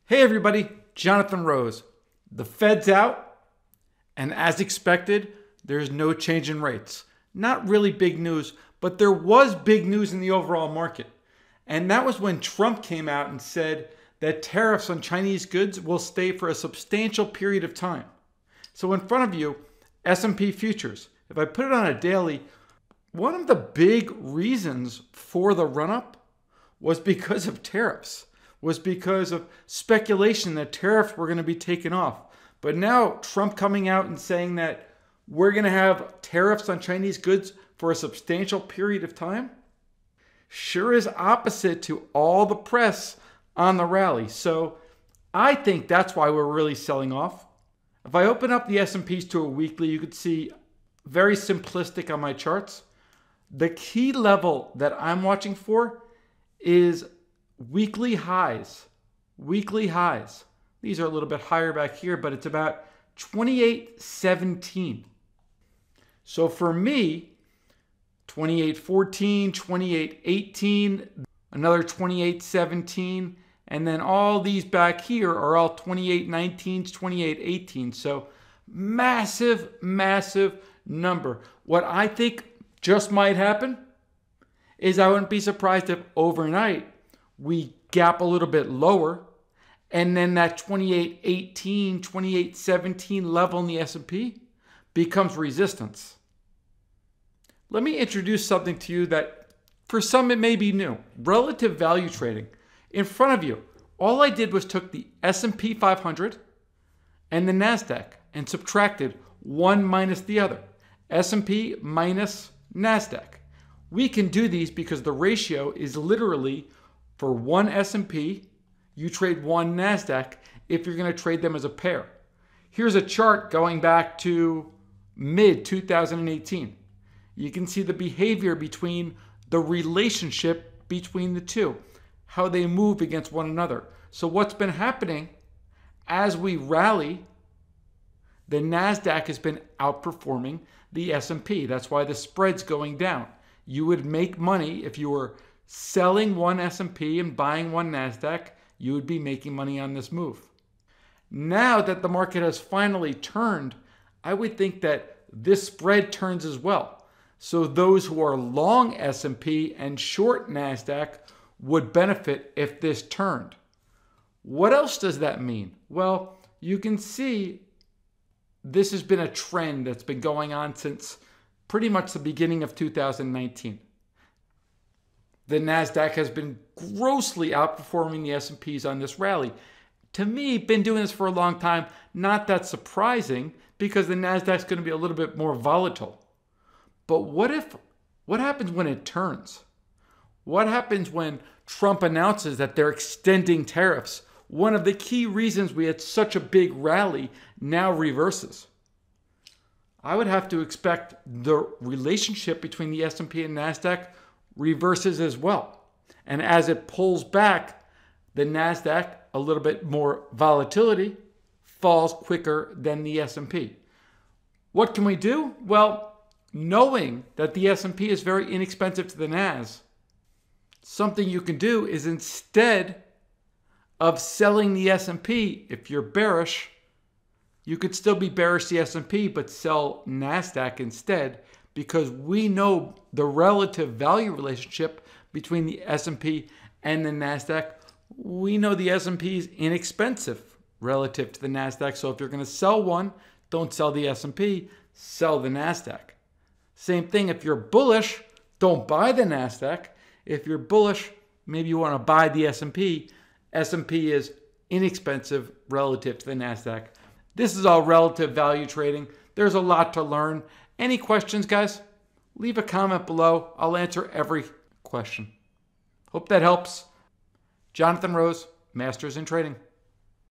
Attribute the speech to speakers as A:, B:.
A: Hey everybody, Jonathan Rose. The Fed's out, and as expected, there's no change in rates. Not really big news, but there was big news in the overall market. And that was when Trump came out and said that tariffs on Chinese goods will stay for a substantial period of time. So in front of you, S&P futures. If I put it on a daily, one of the big reasons for the run-up was because of tariffs. Was because of speculation that tariffs were going to be taken off. But now Trump coming out and saying that we're going to have tariffs on Chinese goods for a substantial period of time sure is opposite to all the press on the rally. So I think that's why we're really selling off. If I open up the S&Ps to a weekly, you could see very simplistic on my charts. The key level that I'm watching for is weekly highs. Weekly highs. These are a little bit higher back here, but it's about 28.17. So for me, 28.14, 28.18, another 28.17, and then all these back here are all 28.19s, 28.18. So massive, massive number. What I think just might happen is I wouldn't be surprised if overnight we gap a little bit lower, and then that 28.18, 28.17 level in the S&P becomes resistance. Let me introduce something to you that for some it may be new. Relative value trading. In front of you, all I did was took the S&P 500 and the Nasdaq and subtracted one minus the other. S&P minus Nasdaq. We can do these because the ratio is literally for one S&P, you trade one Nasdaq if you're going to trade them as a pair. Here's a chart going back to mid-2018. You can see the behavior between the relationship between the two, how they move against one another. So what's been happening as we rally, the Nasdaq has been outperforming the S&P. That's why the spread's going down. You would make money if you were selling one S&P and buying one Nasdaq. You would be making money on this move. Now that the market has finally turned, I would think that this spread turns as well. So those who are long S&P and short Nasdaq would benefit if this turned. What else does that mean? Well, you can see this has been a trend that's been going on since pretty much the beginning of 2019. The Nasdaq has been grossly outperforming the S&Ps on this rally. To me, been doing this for a long time, not that surprising because the Nasdaq's going to be a little bit more volatile. But what happens when it turns? What happens when Trump announces that they're extending tariffs? One of the key reasons we had such a big rally now reverses. I would have to expect the relationship between the S&P and Nasdaq reverses as well. And as it pulls back, the Nasdaq, a little bit more volatility, falls quicker than the S&P. What can we do? Well, knowing that the S&P is very inexpensive to the Nas, something you can do is instead of selling the S&P, if you're bearish, you could still be bearish the S&P, but sell Nasdaq instead, because we know the relative value relationship between the S&P and the Nasdaq. We know the S&P is inexpensive relative to the Nasdaq. So if you're going to sell one, don't sell the S&P, sell the Nasdaq. Same thing, if you're bullish, don't buy the Nasdaq. If you're bullish, maybe you want to buy the S&P. S&P is inexpensive relative to the Nasdaq. This is all relative value trading. There's a lot to learn. Any questions, guys? Leave a comment below. I'll answer every question. Hope that helps. Jonathan Rose, Masters in Trading.